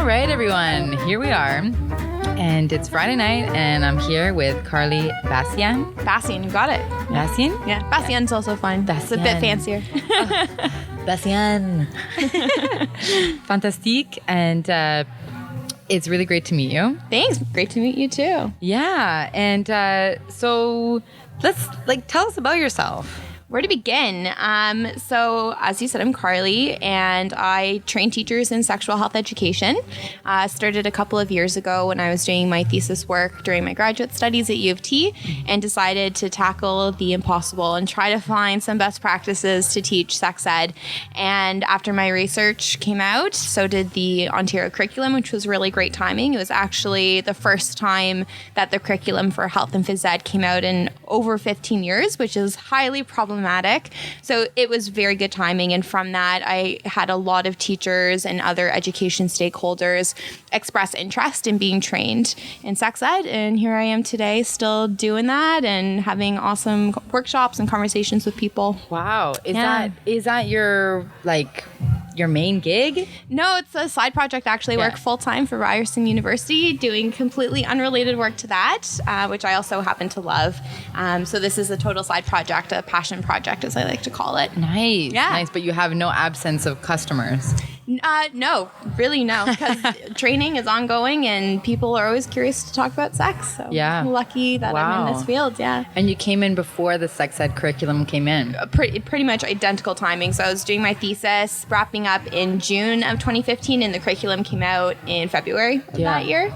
right, everyone, here we are. And it's Friday night, and I'm here with Carly Bastian. Bastian, you got it. Bastian? Yeah, Bastian's also fun. It's a bit fancier. Bastian. Fantastique. And it's really great to meet you. Thanks. Great to meet you too. Yeah. And so let's tell us about yourself. Where to begin? So, as you said, I'm Carly, and I train teachers in sexual health education. Started a couple of years ago when I was doing my thesis work during my graduate studies at U of T, and decided to tackle the impossible and try to find some best practices to teach sex ed. And after my research came out, so did the Ontario curriculum, which was really great timing. It was actually the first time that the curriculum for health and phys ed came out in over 15 years, which is highly problematic. So it was very good timing. And from that, I had a lot of teachers and other education stakeholders express interest in being trained in sex ed. And here I am today still doing that and having awesome workshops and conversations with people. Wow. Is that your main gig? No, it's a side project. Actually, I work full-time for Ryerson University doing completely unrelated work to that, which I also happen to love. So this is a total side project, a passion project, as I like to call it. Nice. Yeah. Nice. But you have no absence of customers. No, really no, because training is ongoing and people are always curious to talk about sex. So I'm lucky that I'm in this field. Yeah. And you came in before the sex ed curriculum came in? Pretty much identical timing. So I was doing my thesis, wrapping up in June of 2015, and the curriculum came out in February of that year.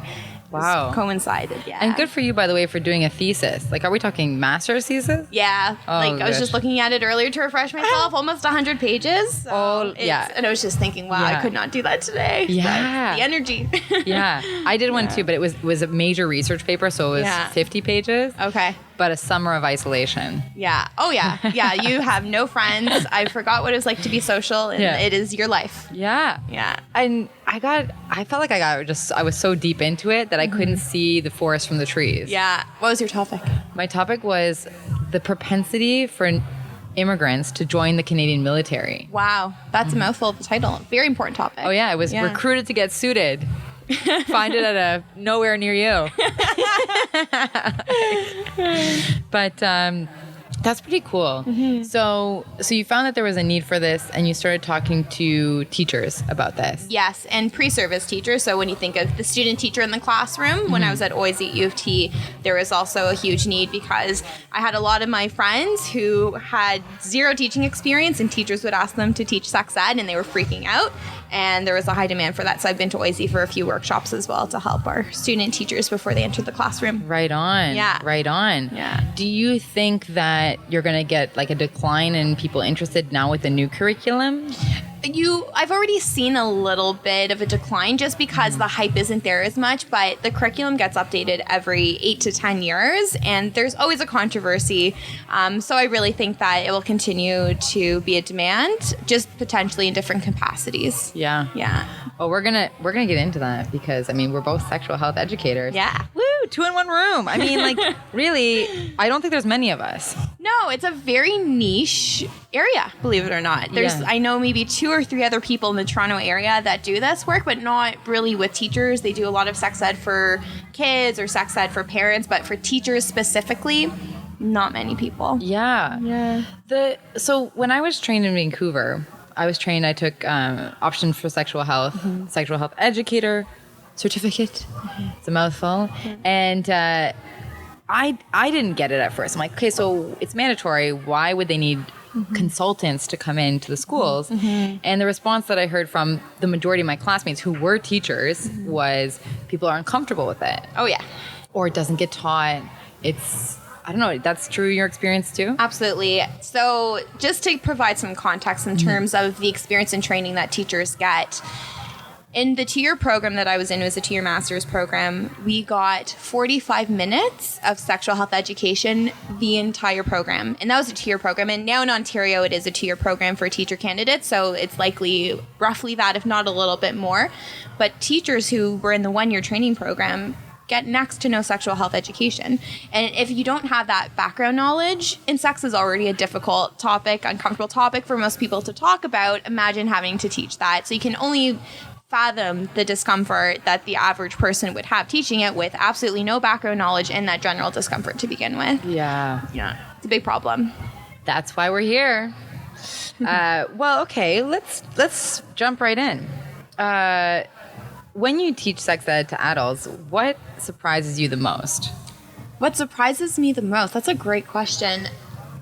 Wow. Coincided, yeah. And good for you, by the way, for doing a thesis. Are we talking master's thesis? Yeah. I was just looking at it earlier to refresh myself. Almost 100 pages. So and I was just thinking, wow, I could not do that today. Yeah. But the energy. Yeah. I did one too, but it was a major research paper, so it was 50 pages. Okay. But a summer of isolation. Yeah. Oh, yeah. Yeah. You have no friends. I forgot what it was like to be social, and it is your life. Yeah. Yeah. And I felt like I was so deep into it that I couldn't see the forest from the trees. Yeah. What was your topic? My topic was the propensity for immigrants to join the Canadian military. Wow. That's a mouthful of a title. Very important topic. Oh, yeah. It was recruited to get suited. Find it at a nowhere near you. But that's pretty cool. Mm-hmm. So you found that there was a need for this, and you started talking to teachers about this. Yes, and pre-service teachers. So when you think of the student teacher in the classroom, when I was at OISE at U of T, there was also a huge need because I had a lot of my friends who had zero teaching experience, and teachers would ask them to teach sex ed, and they were freaking out. And there was a high demand for that. So I've been to OISE for a few workshops as well to help our student teachers before they enter the classroom. Right on. Yeah. Right on. Yeah. Do you think that you're going to get a decline in people interested now with the new curriculum? I've already seen a little bit of a decline just because the hype isn't there as much, but the curriculum gets updated every 8 to 10 years, and there's always a controversy. So I really think that it will continue to be a demand, just potentially in different capacities. Yeah. Yeah. Oh, we're gonna get into that because we're both sexual health educators. Yeah. Woo! 2 in 1 room. Really, I don't think there's many of us. No, it's a very niche area, believe it or not. I know maybe 2 or 3 other people in the Toronto area that do this work, but not really with teachers. They do a lot of sex ed for kids or sex ed for parents, but for teachers specifically, not many people. Yeah. Yeah. So when I was trained in Vancouver, I took option for sexual health, sexual health educator certificate. It's a mouthful. And I didn't get it at first. I'm like, okay, so it's mandatory. Why would they need consultants to come into the schools? And the response that I heard from the majority of my classmates who were teachers was people are uncomfortable with it. Oh, yeah. Or it doesn't get taught. I don't know, that's true in your experience too? Absolutely. So just to provide some context in terms of the experience and training that teachers get, in the 2-year program that I was in, it was a 2-year master's program, we got 45 minutes of sexual health education the entire program. And that was a 2-year program. And now in Ontario, it is a 2-year program for teacher candidates. So it's likely roughly that, if not a little bit more. But teachers who were in the 1-year training program get next to no sexual health education. And if you don't have that background knowledge, and sex is already a difficult topic, uncomfortable topic for most people to talk about, imagine having to teach that. So you can only fathom the discomfort that the average person would have teaching it with absolutely no background knowledge and that general discomfort to begin with. Yeah. Yeah. It's a big problem. That's why we're here. Well, okay, let's jump right in. When you teach sex ed to adults, what surprises you the most? What surprises me the most? That's a great question.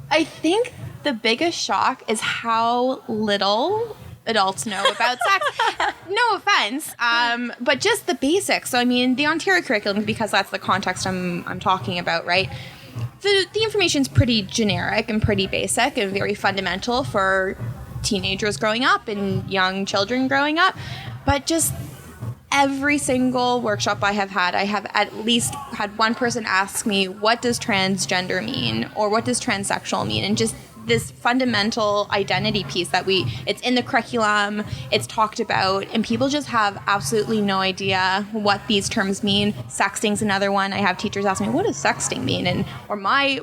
I think the biggest shock is how little adults know about sex. No offense, but just the basics. So, I mean, the Ontario curriculum, because that's the context I'm talking about, right? The information's pretty generic and pretty basic and very fundamental for teenagers growing up and young children growing up. But just every single workshop I have at least had one person ask me, what does transgender mean? Or what does transsexual mean? And just this fundamental identity piece that it's in the curriculum, it's talked about, and people just have absolutely no idea what these terms mean. Sexting's another one. I have teachers ask me, what does sexting mean? Or my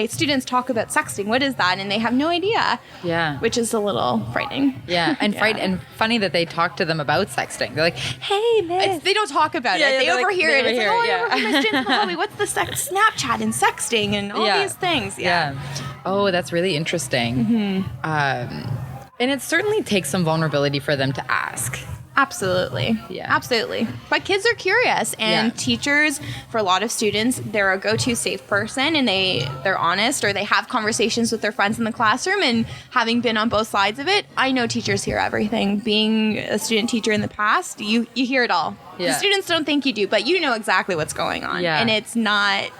students talk about sexting. What is that? And they have no idea. Yeah. Which is a little frightening. Yeah, and and funny that they talk to them about sexting. They're like, "Hey, miss." They don't talk about it. They overhear it. It's like, oh, I overhear my students tell me, what's the Snapchat and sexting and all these things. Yeah. Oh, that's really interesting. Mm-hmm. And it certainly takes some vulnerability for them to ask. Absolutely. Yeah. Absolutely. But kids are curious, and teachers, for a lot of students, they're a go-to safe person, and they're honest, or they have conversations with their friends in the classroom. And having been on both sides of it, I know teachers hear everything. Being a student teacher in the past, you hear it all. Yeah. The students don't think you do, but you know exactly what's going on. Yeah. And it's not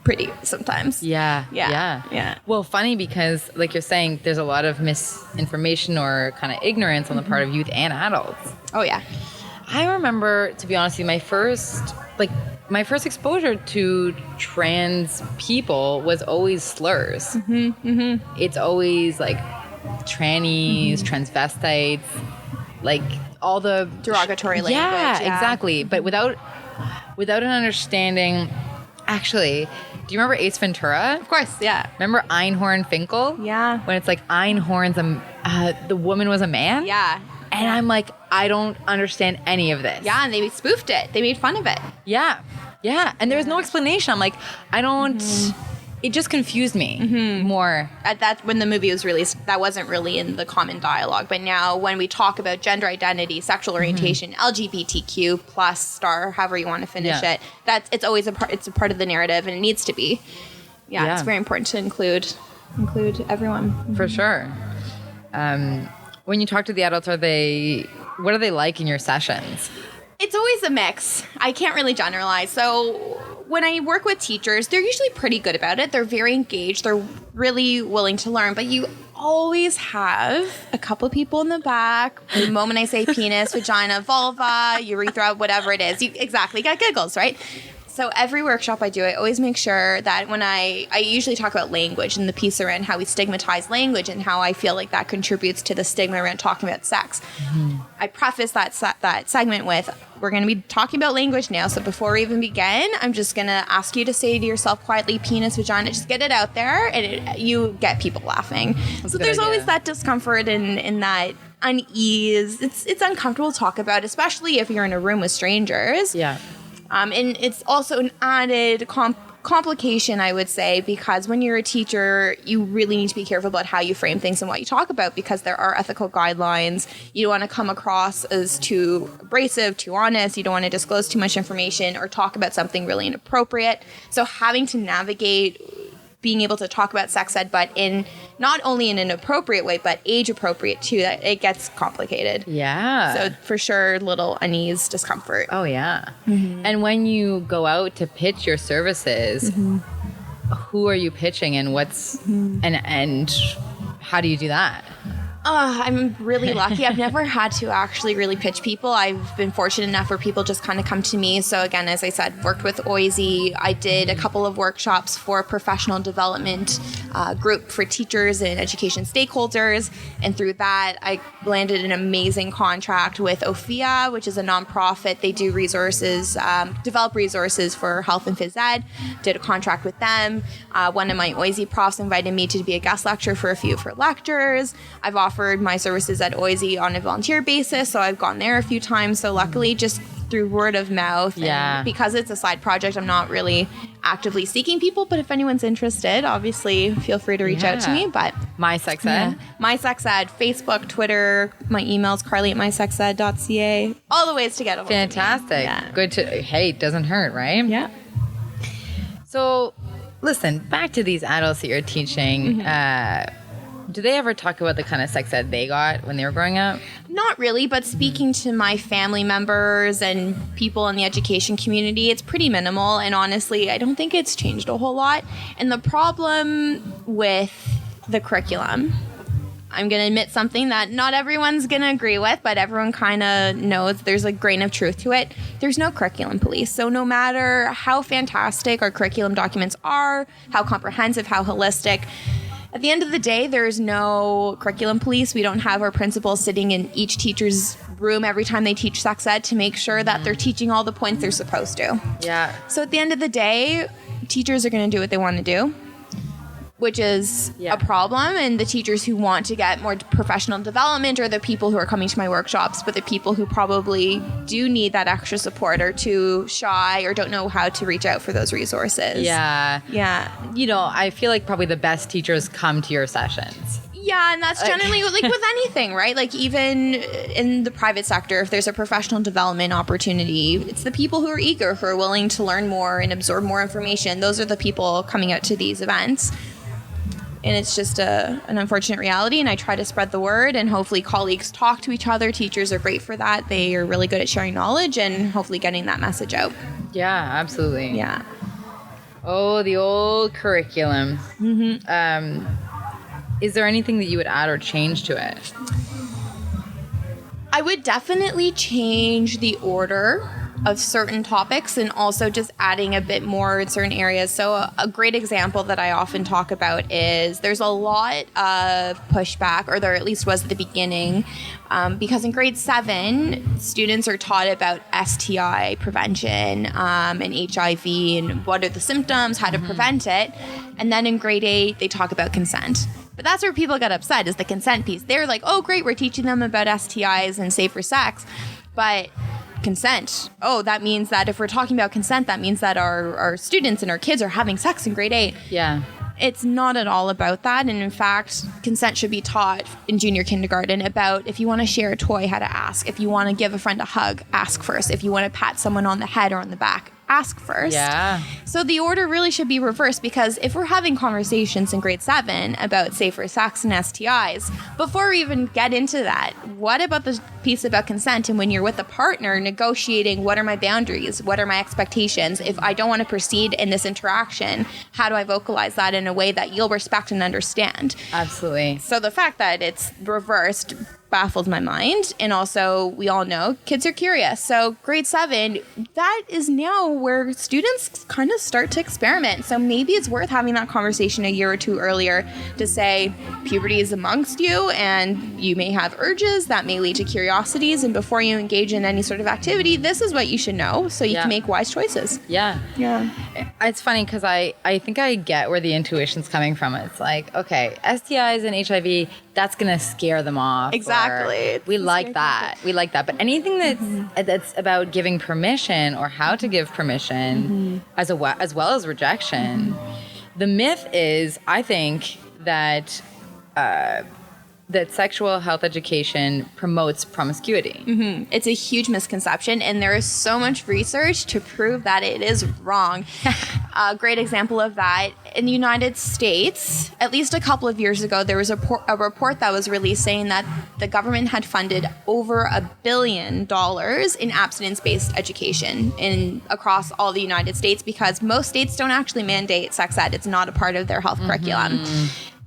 pretty sometimes. Yeah. Well, funny because, like you're saying, there's a lot of misinformation or kind of ignorance on the part of youth and adults. Oh, yeah. I remember, to be honest with you, my first exposure to trans people was always slurs. It's always like trannies, transvestites, like all the derogatory language. Yeah, exactly. But without an understanding. Actually, do you remember Ace Ventura? Of course, yeah. Remember Einhorn Finkel? Yeah. When it's like Einhorn's the woman was a man? Yeah. And I'm like, I don't understand any of this. Yeah, and they spoofed it. They made fun of it. Yeah. Yeah. And there was no explanation. I'm like, I don't... It just confused me more. When the movie was released, that wasn't really in the common dialogue. But now when we talk about gender identity, sexual orientation, LGBTQ plus star, however you want to finish it, it's always it's a part of the narrative, and it needs to be. Yeah, it's very important to include everyone. For sure. When you talk to the adults, what are they like in your sessions? It's always a mix. I can't really generalize. So when I work with teachers, they're usually pretty good about it. They're very engaged. They're really willing to learn. But you always have a couple people in the back. The moment I say penis, vagina, vulva, urethra, whatever it is, you exactly get giggles, right? So every workshop I do, I always make sure that when I usually talk about language and the piece around how we stigmatize language and how I feel like that contributes to the stigma around talking about sex. I preface that segment with, we're going to be talking about language now. So before we even begin, I'm just going to ask you to say to yourself quietly, penis, vagina, just get it out there, and you get people laughing. So there's always that discomfort and that unease. It's uncomfortable to talk about, especially if you're in a room with strangers. Yeah. And it's also an added complication, I would say, because when you're a teacher, you really need to be careful about how you frame things and what you talk about, because there are ethical guidelines. You don't want to come across as too abrasive, too honest. You don't want to disclose too much information or talk about something really inappropriate. So having to navigate being able to talk about sex ed, but in not only in an appropriate way, but age appropriate too, that it gets complicated. Yeah. So for sure, little unease, discomfort. Oh yeah. And when you go out to pitch your services, who are you pitching, and what's and how do you do that? I'm really lucky. I've never had to actually really pitch people. I've been fortunate enough where people just kind of come to me. So again, as I said, worked with OISE. I did a couple of workshops for a professional development group for teachers and education stakeholders. And through that, I landed an amazing contract with OFIA, which is a nonprofit. They do resources, develop resources for health and phys ed. Did a contract with them. One of my OISE profs invited me to be a guest lecturer for a few of her lectures. I've offered offered my services at Oise on a volunteer basis, so I've gone there a few times. So luckily, just through word of mouth, and because it's a side project, I'm not really actively seeking people, but if anyone's interested, obviously feel free to reach out to me. But My Sex Ed. My Sex Ed, Facebook, Twitter, my email's carly@mysexed.ca. All the ways to get a hold of me. Fantastic. Yeah. Good to, hey, it doesn't hurt, right? Yeah. So, listen, back to these adults that you're teaching. Do they ever talk about the kind of sex ed they got when they were growing up? Not really, but speaking to my family members and people in the education community, it's pretty minimal. And honestly, I don't think it's changed a whole lot. And the problem with the curriculum, I'm going to admit something that not everyone's going to agree with, but everyone kind of knows there's a grain of truth to it. There's no curriculum police. So no matter how fantastic our curriculum documents are, how comprehensive, how holistic, at the end of the day, there's no curriculum police. We don't have our principals sitting in each teacher's room every time they teach sex ed to make sure that they're teaching all the points they're supposed to. Yeah. So at the end of the day, teachers are going to do what they want to do, which is a problem. And the teachers who want to get more professional development are the people who are coming to my workshops, but the people who probably do need that extra support are too shy or don't know how to reach out for those resources. Yeah. Yeah. You know, I feel like probably the best teachers come to your sessions. Yeah, and that's generally like with anything, right? Like even in the private sector, if there's a professional development opportunity, it's the people who are eager, who are willing to learn more and absorb more information. Those are the people coming out to these events. And it's just an unfortunate reality, and I try to spread the word, and hopefully colleagues talk to each other. Teachers are great for that. They are really good at sharing knowledge and hopefully getting that message out. Yeah, absolutely. Yeah. Oh, the old curriculum. Is there anything that you would add or change to it? I would definitely change the order of certain topics and also just adding a bit more in certain areas. So a great example that I often talk about is there's a lot of pushback, or there at least was at the beginning, because in grade 7, students are taught about STI prevention and HIV and what are the symptoms, how to prevent it. And then in grade 8, they talk about consent. But that's where people get upset, is the consent piece. They're like, oh, great, we're teaching them about STIs and safer sex. But consent, oh, that means that if we're talking about consent, that means that our students and our kids are having sex in grade 8. Yeah. It's not at all about that. And in fact, consent should be taught in junior kindergarten about if you want to share a toy, how to ask. If you want to give a friend a hug, ask first. If you want to pat someone on the head or on the back, ask first. Yeah. So the order really should be reversed, because if we're having conversations in grade 7 about safer sex and STIs, before we even get into that, what about the piece about consent? And when you're with a partner negotiating, what are my boundaries? What are my expectations? If I don't want to proceed in this interaction, how do I vocalize that in a way that you'll respect and understand? Absolutely. So the fact that it's reversed baffled my mind. And also, we all know kids are curious. So grade 7, that is now where students kind of start to experiment. So maybe it's worth having that conversation a year or two earlier to say puberty is amongst you and you may have urges that may lead to curiosities. And before you engage in any sort of activity, this is what you should know so you can make wise choices. Yeah. Yeah. It's funny because I think I get where the intuition's coming from. It's like, okay, STIs and HIV, that's going to scare them off. Exactly. We like that. We like that. But anything that's about giving permission or how to give permission as well as rejection. The myth is, I think, that that sexual health education promotes promiscuity. It's a huge misconception, and there is so much research to prove that it is wrong. A great example of that, in the United States, at least a couple of years ago, there was a report that was released saying that the government had funded over $1 billion in abstinence-based education across all the United States, because most states don't actually mandate sex ed. It's not a part of their health curriculum.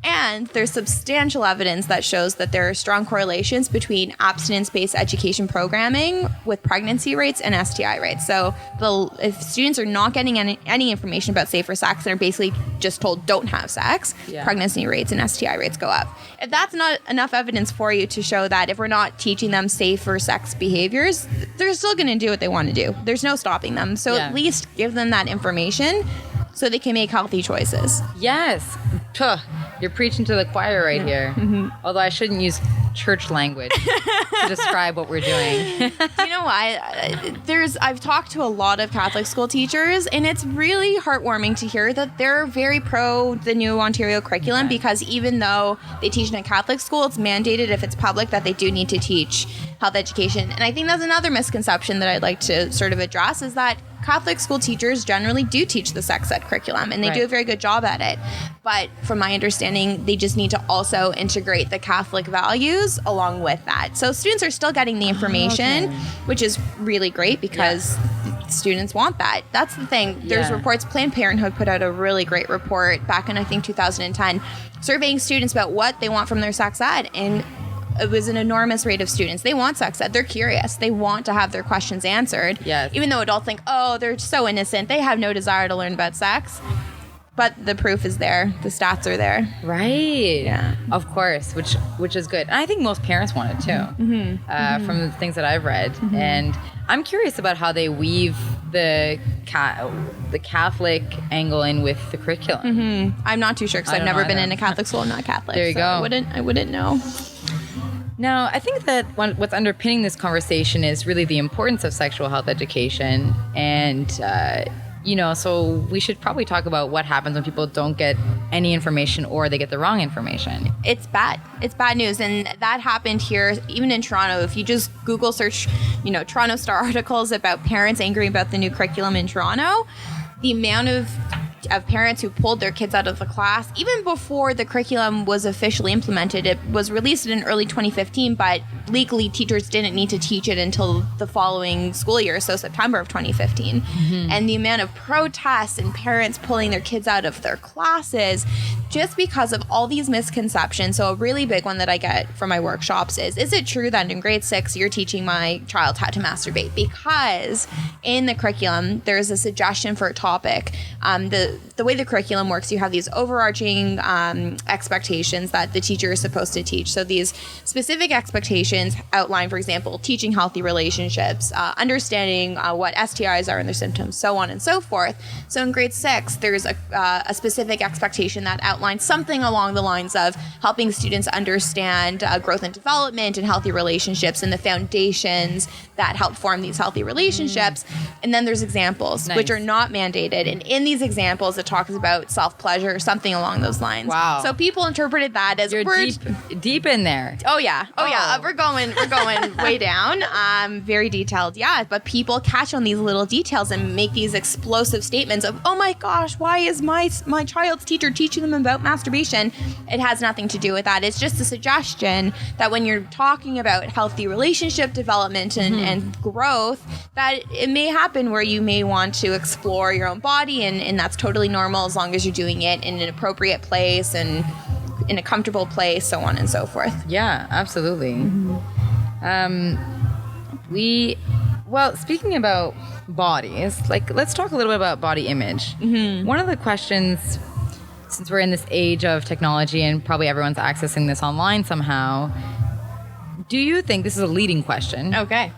And there's substantial evidence that shows that there are strong correlations between abstinence-based education programming with pregnancy rates and STI rates. So if students are not getting any information about safer sex and are basically just told don't have sex, pregnancy rates and STI rates go up. If that's not enough evidence for you to show that if we're not teaching them safer sex behaviors, they're still going to do what they want to do. There's no stopping them. So at least give them that information so they can make healthy choices. Yes. You're preaching to the choir right here. Although I shouldn't use church language to describe what we're doing. You know what? I've talked to a lot of Catholic school teachers, and it's really heartwarming to hear that they're very pro the new Ontario curriculum, because even though they teach in a Catholic school, it's mandated if it's public that they do need to teach health education. And I think that's another misconception that I'd like to sort of address, is that Catholic school teachers generally do teach the sex ed curriculum, and they do a very good job at it. But from my understanding, they just need to also integrate the Catholic values along with that. So students are still getting the information, which is really great, because students want that. That's the thing. There's reports. Planned Parenthood put out a really great report back in, I think, 2010, surveying students about what they want from their sex ed. And it was an enormous rate of students. They want sex ed. They're curious. They want to have their questions answered. Yes. Even though adults think, oh, they're so innocent. They have no desire to learn about sex. But the proof is there. The stats are there. Right. Yeah. Of course, which is good. And I think most parents want it too, from the things that I've read. And I'm curious about how they weave the Catholic angle in with the curriculum. I'm not too sure, because I've never been in a Catholic school. I'm not Catholic. There you go. I wouldn't know. Now, I think that what's underpinning this conversation is really the importance of sexual health education. And, so we should probably talk about what happens when people don't get any information or they get the wrong information. It's bad. It's bad news. And that happened here, even in Toronto. If you just Google search, Toronto Star articles about parents angry about the new curriculum in Toronto, the amount of parents who pulled their kids out of the class, even before the curriculum was officially implemented. It was released in early 2015, but legally teachers didn't need to teach it until the following school year, so September of 2015. And the amount of protests and parents pulling their kids out of their classes just because of all these misconceptions. So a really big one that I get from my workshops is it true that in grade 6 you're teaching my child how to masturbate? Because in the curriculum there's a suggestion for a topic. The way the curriculum works, you have these overarching expectations that the teacher is supposed to teach. So these specific expectations outline, for example, teaching healthy relationships, understanding what STIs are and their symptoms, so on and so forth. So in grade 6, there's a specific expectation that outlines something along the lines of helping students understand growth and development and healthy relationships and the foundations that help form these healthy relationships. And then there's examples, which are not mandated. And in these examples, it talks about self-pleasure or something along those lines. Wow. So people interpreted that as you're deep in there. Oh yeah. We're going way down. Very detailed. Yeah. But people catch on these little details and make these explosive statements of, oh my gosh, why is my child's teacher teaching them about masturbation? It has nothing to do with that. It's just a suggestion that when you're talking about healthy relationship development and growth, that it may happen where you may want to explore your own body, and that's totally normal as long as you're doing it in an appropriate place and in a comfortable place, so on and so forth. Yeah, absolutely. Speaking about bodies, let's talk a little bit about body image. One of the questions, since we're in this age of technology and probably everyone's accessing this online somehow, do you think, this is a leading question. Okay.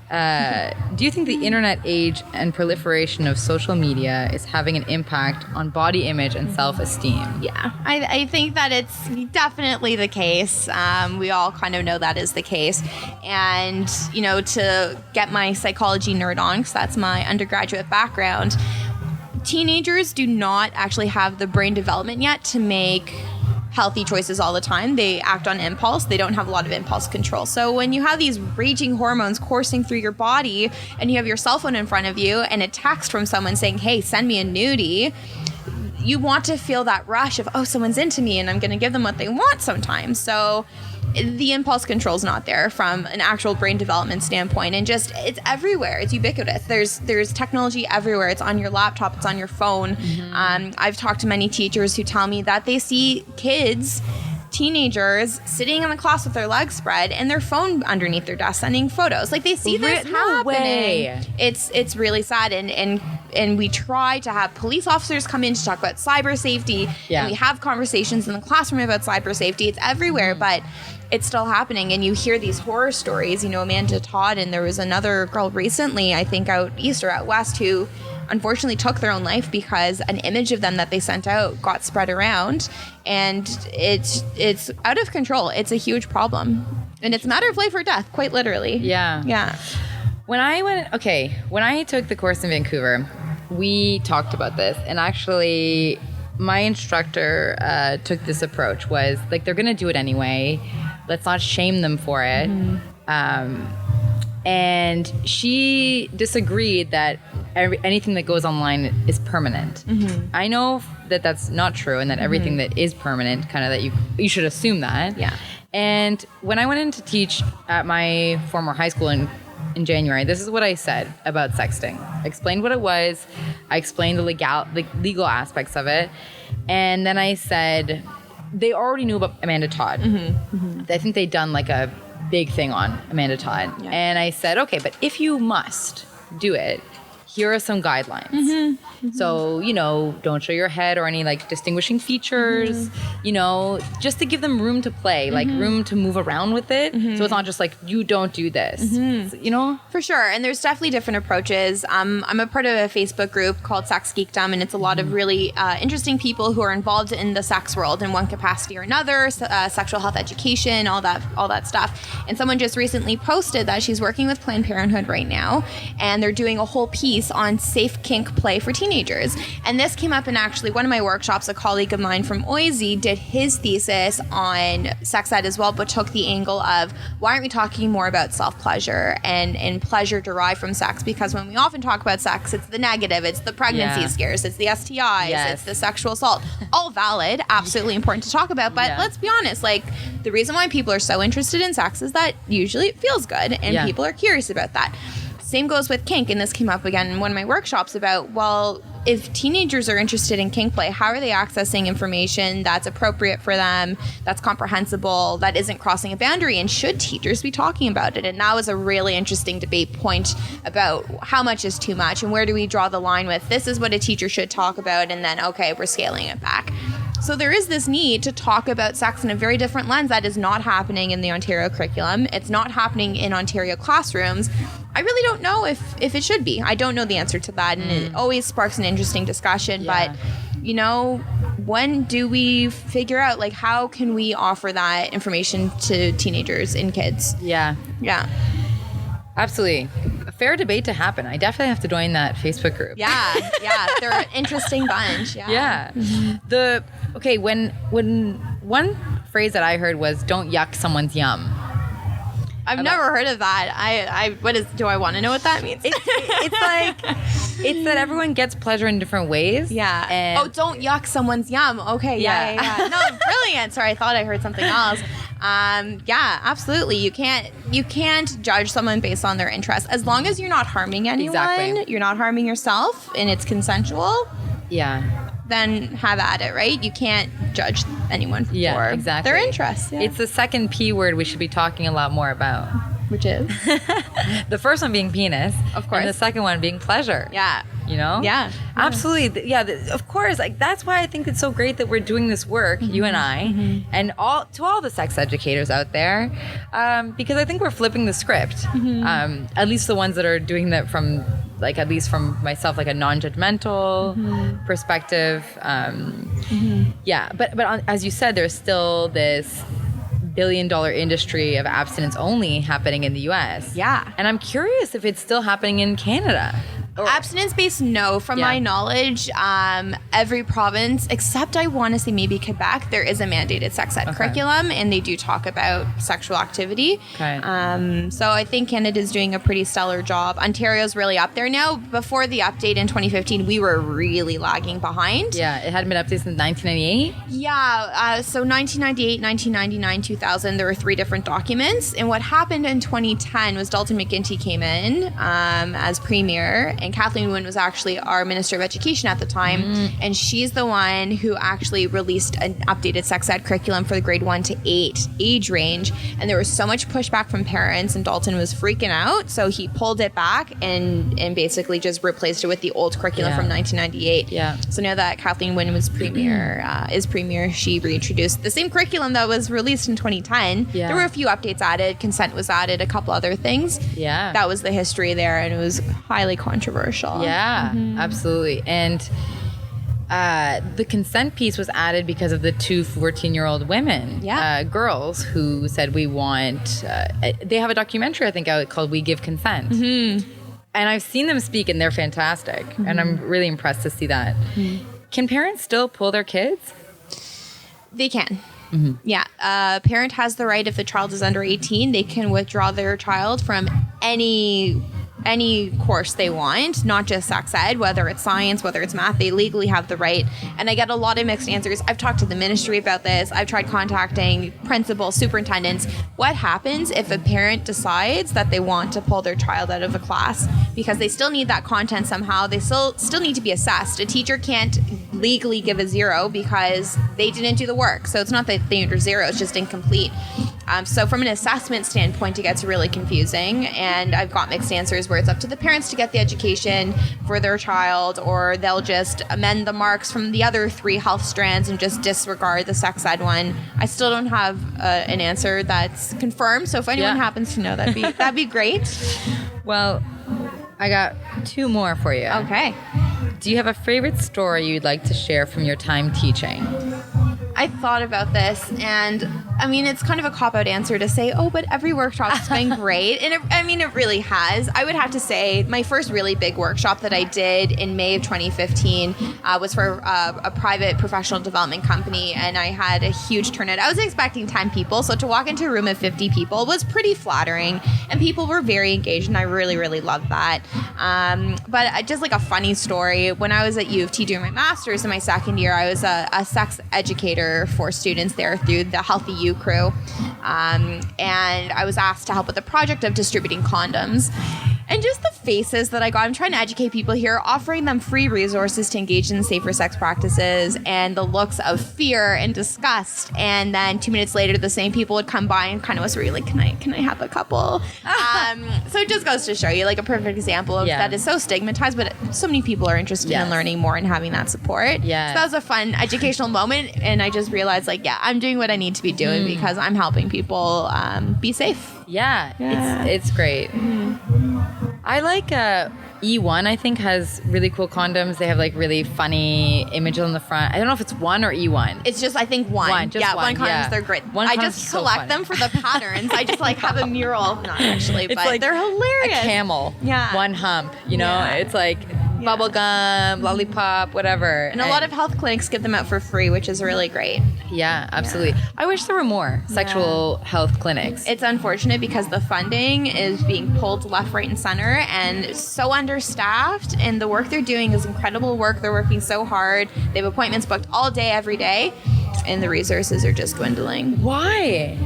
Do you think the internet age and proliferation of social media is having an impact on body image and self-esteem? Yeah, I think that it's definitely the case. We all kind of know that is the case. And, to get my psychology nerd on, because that's my undergraduate background, teenagers do not actually have the brain development yet to make healthy choices all the time. They act on impulse. They don't have a lot of impulse control. So when you have these raging hormones coursing through your body and you have your cell phone in front of you and a text from someone saying, hey, send me a nudie, you want to feel that rush of, oh, someone's into me and I'm going to give them what they want sometimes. So the impulse control is not there from an actual brain development standpoint, and just it's everywhere. It's ubiquitous. There's technology everywhere. It's on your laptop. It's on your phone. I've talked to many teachers who tell me that they see teenagers sitting in the class with their legs spread and their phone underneath their desk sending photos. They see this happening. No way. It's really sad. And we try to have police officers come in to talk about cyber safety. Yeah. And we have conversations in the classroom about cyber safety. It's everywhere, but it's still happening. And you hear these horror stories, Amanda Todd, and there was another girl recently, I think out east or out west, who unfortunately took their own life because an image of them that they sent out got spread around, and it's out of control. It's a huge problem. And it's a matter of life or death, quite literally. Yeah. Yeah. When I took the course in Vancouver, we talked about this, and actually my instructor took this approach, was like, they're going to do it anyway. Let's not shame them for it. And she disagreed that anything that goes online is permanent. I know that that's not true, and that everything that is permanent, kind of that you should assume that. Yeah. And when I went in to teach at my former high school in January, this is what I said about sexting. I explained what it was. I explained the legal aspects of it. And then I said, they already knew about Amanda Todd. I think they'd done like a big thing on Amanda Todd. Yeah. And I said, okay, but if you must do it, here are some guidelines. So, don't show your head or any like distinguishing features, just to give them room to play, like room to move around with it. So it's not just like, you don't do this, For sure. And there's definitely different approaches. I'm a part of a Facebook group called Sex Geekdom, and it's a lot of really interesting people who are involved in the sex world in one capacity or another, sexual health education, all that stuff. And someone just recently posted that she's working with Planned Parenthood right now, and they're doing a whole piece on safe kink play for teenagers. And this came up in actually one of my workshops. A colleague of mine from Oise did his thesis on sex ed as well, but took the angle of, why aren't we talking more about self-pleasure and pleasure derived from sex? Because when we often talk about sex, it's the negative, it's the pregnancy scares, it's the STIs, it's the sexual assault. All valid, absolutely important to talk about, but let's be honest, like, the reason why people are so interested in sex is that usually it feels good, and people are curious about that. Same goes with kink, and this came up again in one of my workshops about, well, if teenagers are interested in kink play, how are they accessing information that's appropriate for them, that's comprehensible, that isn't crossing a boundary, and should teachers be talking about it? And that was a really interesting debate point about how much is too much, and where do we draw the line with, this is what a teacher should talk about, and then, okay, we're scaling it back. So there is this need to talk about sex in a very different lens that is not happening in the Ontario curriculum. It's not happening in Ontario classrooms. I really don't know if it should be. I don't know the answer to that, and it always sparks an interesting discussion. But, when do we figure out, like, how can we offer that information to teenagers and kids? Yeah. Yeah. Absolutely. A fair debate to happen. I definitely have to join that Facebook group. Yeah. They're an interesting bunch. Yeah. When one phrase that I heard was, don't yuck someone's yum. I've never heard of that. Do I want to know what that means? It's that everyone gets pleasure in different ways. Yeah. And don't yuck someone's yum. Okay. Yeah. No, brilliant. Sorry, I thought I heard something else. Absolutely. You can't judge someone based on their interests. As long as you're not harming anyone, you're not harming yourself, and it's consensual. Yeah. Then have at it, right? You can't judge anyone for their interests. Yeah. It's the second P word we should be talking a lot more about. Which is? The first one being penis. Of course. And the second one being pleasure. Yeah. Yeah. Absolutely. Yeah. Of course. Like, that's why I think it's so great that we're doing this work, you and I, and to all the sex educators out there, because I think we're flipping the script. At least the ones that are doing that from, like, at least from myself, like a non-judgmental perspective. Yeah. But as you said, there's still this billion-dollar industry of abstinence only happening in the US. Yeah. And I'm curious if it's still happening in Canada. Abstinence-based, no. From my knowledge, every province, except I want to say maybe Quebec, there is a mandated sex ed curriculum, and they do talk about sexual activity. So I think Canada's doing a pretty stellar job. Ontario's really up there now. Before the update in 2015, we were really lagging behind. Yeah, it hadn't been updated since 1998? Yeah, so 1998, 1999, 2000, there were 3 different documents. And what happened in 2010 was Dalton McGuinty came in as premier, and Kathleen Wynne was actually our Minister of Education at the time, and she's the one who actually released an updated sex ed curriculum for the grade 1 to 8 age range, and there was so much pushback from parents, and Dalton was freaking out, so he pulled it back and basically just replaced it with the old curriculum from 1998. Yeah. So now that Kathleen Wynne was premier, she reintroduced the same curriculum that was released in 2010. Yeah. There were a few updates added, consent was added, a couple other things. Yeah. That was the history there, and it was highly controversial. Yeah, absolutely. And the consent piece was added because of the two 14-year-old women, girls who said we want, they have a documentary, I think, out called We Give Consent. Mm-hmm. And I've seen them speak and they're fantastic. Mm-hmm. And I'm really impressed to see that. Mm-hmm. Can parents still pull their kids? They can. Mm-hmm. Yeah. A parent has the right, if the child is under 18, they can withdraw their child from any course they want, not just sex ed, whether it's science, whether it's math. They legally have the right. And I get a lot of mixed answers. I've talked to the ministry about this. I've tried contacting principals, superintendents. What happens if a parent decides that they want to pull their child out of a class because they still need that content somehow? They still need to be assessed. A teacher can't legally give a 0 because they didn't do the work. So it's not that they earned 0, it's just incomplete. So from an assessment standpoint, it gets really confusing, and I've got mixed answers where it's up to the parents to get the education for their child, or they'll just amend the marks from the other 3 health strands and just disregard the sex ed one. I still don't have an answer that's confirmed, so if anyone happens to know, that'd be great. Well, I got 2 more for you. Okay. Do you have a favorite story you'd like to share from your time teaching? I thought about this, and I mean, it's kind of a cop-out answer to say, oh, but every workshop's been great. And it really has. I would have to say my first really big workshop that I did in May of 2015 was for a private professional development company, and I had a huge turnout. I was expecting 10 people, so to walk into a room of 50 people was pretty flattering, and people were very engaged, and I really, really loved that. But just like a funny story, when I was at U of T doing my master's in my second year, I was a sex educator for students there through the Healthy You crew. And I was asked to help with the project of distributing condoms. And just the faces that I got, I'm trying to educate people here, offering them free resources to engage in safer sex practices, and the looks of fear and disgust. And then 2 minutes later, the same people would come by and kind of was really, can I have a couple? So it just goes to show you, like, a perfect example of that is so stigmatized, but so many people are interested in learning more and having that support. Yeah. So that was a fun educational moment, and I just realized, like, I'm doing what I need to be doing because I'm helping people be safe. Yeah. It's great. I like E1, I think, has really cool condoms. They have like really funny images on the front. I don't know if it's 1 or E1. It's just, I think, 1. One condoms, they're great. I just collect them for the patterns. I just like have a mural. Not actually, but like they're hilarious. A camel. Yeah. 1 hump, you know? It's like bubble gum, lollipop, whatever. And a lot of health clinics give them out for free, which is really great. Yeah, absolutely. Yeah. I wish there were more sexual health clinics. It's unfortunate because the funding is being pulled left, right, and center, and so understaffed, and the work they're doing is incredible work. They're working so hard. They have appointments booked all day, every day, and the resources are just dwindling. Why?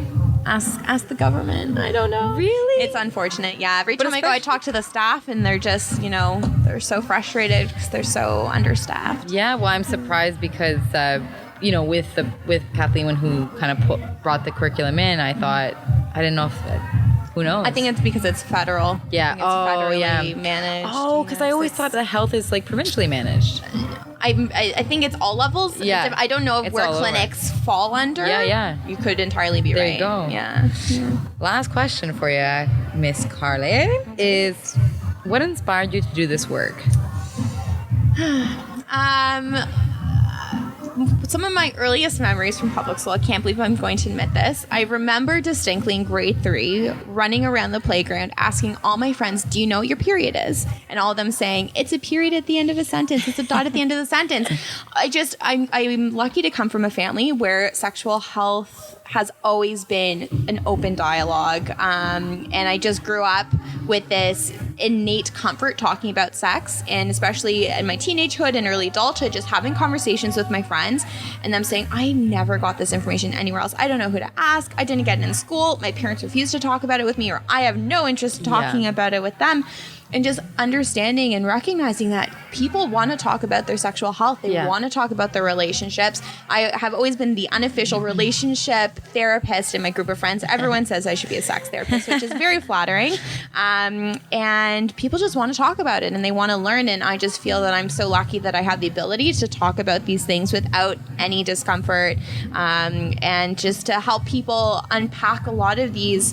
Ask the government. I don't know. Really? It's unfortunate. Yeah. Every time I go, I talk to the staff, and they're just, they're so frustrated because they're so understaffed. Yeah. Well, I'm surprised because, with Kathleen, who kind of brought the curriculum in, I didn't know if who knows? I think it's because it's federal. Yeah. Federally managed. Oh, because I always thought that health is like provincially managed. I think it's all levels. Yeah. I don't know where clinics fall under. Yeah. You could entirely be right. There you go. Yeah. Last question for you, Miss Carly, is what inspired you to do this work? Some of my earliest memories from public school, I can't believe I'm going to admit this. I remember distinctly in grade 3 running around the playground asking all my friends, do you know what your period is? And all of them saying, it's a period at the end of a sentence. It's a dot at the end of the sentence. I'm lucky to come from a family where sexual health has always been an open dialogue. And I just grew up with this innate comfort talking about sex, and especially in my teenagehood and early adulthood, just having conversations with my friends and them saying, I never got this information anywhere else. I don't know who to ask. I didn't get it in school. My parents refused to talk about it with me, or I have no interest in talking about it with them. And just understanding and recognizing that people want to talk about their sexual health. They want to talk about their relationships. I have always been the unofficial relationship therapist in my group of friends. Everyone says I should be a sex therapist, which is very flattering. And people just want to talk about it, and they want to learn. And I just feel that I'm so lucky that I have the ability to talk about these things without any discomfort, and just to help people unpack a lot of these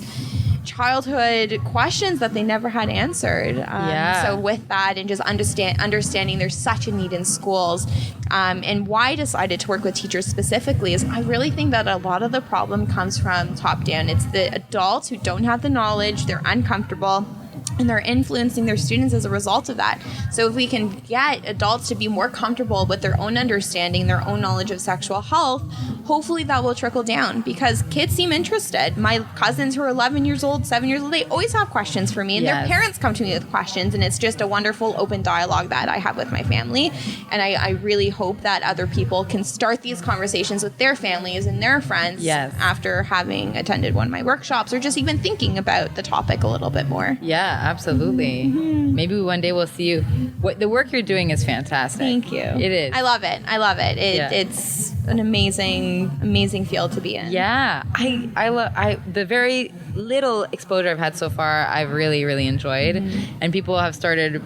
childhood questions that they never had answered. So with that, and just understanding there's such a need in schools, and why I decided to work with teachers specifically is I really think that a lot of the problem comes from top down. It's the adults who don't have the knowledge, they're uncomfortable, and they're influencing their students as a result of that. So if we can get adults to be more comfortable with their own understanding, their own knowledge of sexual health, hopefully that will trickle down, because kids seem interested. My cousins who are 11 years old, 7 years old, they always have questions for me, and their parents come to me with questions, and it's just a wonderful open dialogue that I have with my family. And I really hope that other people can start these conversations with their families and their friends after having attended one of my workshops, or just even thinking about the topic a little bit more. Yeah, absolutely. Maybe one day we'll see you. The work you're doing is fantastic. Thank you. It is. I love it. It's an amazing field to be in. Yeah. I the very little exposure I've had so far, I've really, really enjoyed. And people have started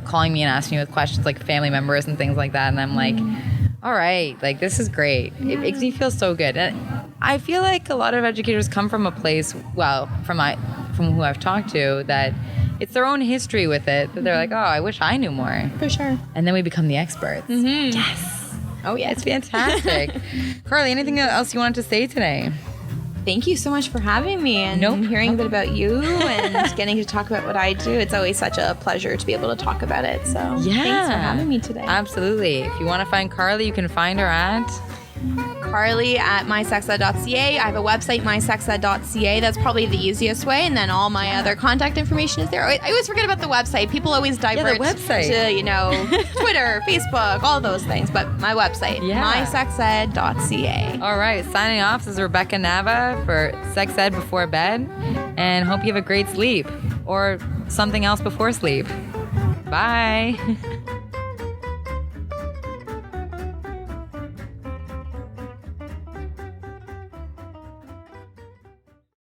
calling me and asking me with questions, like family members and things like that. And I'm like, all right, like, this is great. It makes me feel so good. And I feel like a lot of educators come from a place, from who I've talked to, that it's their own history with it, that they're like, oh, I wish I knew more. For sure. And then we become the experts. Yes. Oh, yeah. It's fantastic. Carly, anything else you wanted to say today? Thank you so much for having me and hearing a bit about you and getting to talk about what I do. It's always such a pleasure to be able to talk about it. So thanks for having me today. Absolutely. If you want to find Carly, you can find her at Carly at mysexed.ca. I have a website, mysexed.ca. That's probably the easiest way. And then all my other contact information is there. I always forget about the website. People always divert to, Twitter, Facebook, all those things. But my website, mysexed.ca. All right. Signing off, this is Rebecca Nava for Sex Ed Before Bed. And hope you have a great sleep, or something else before sleep. Bye.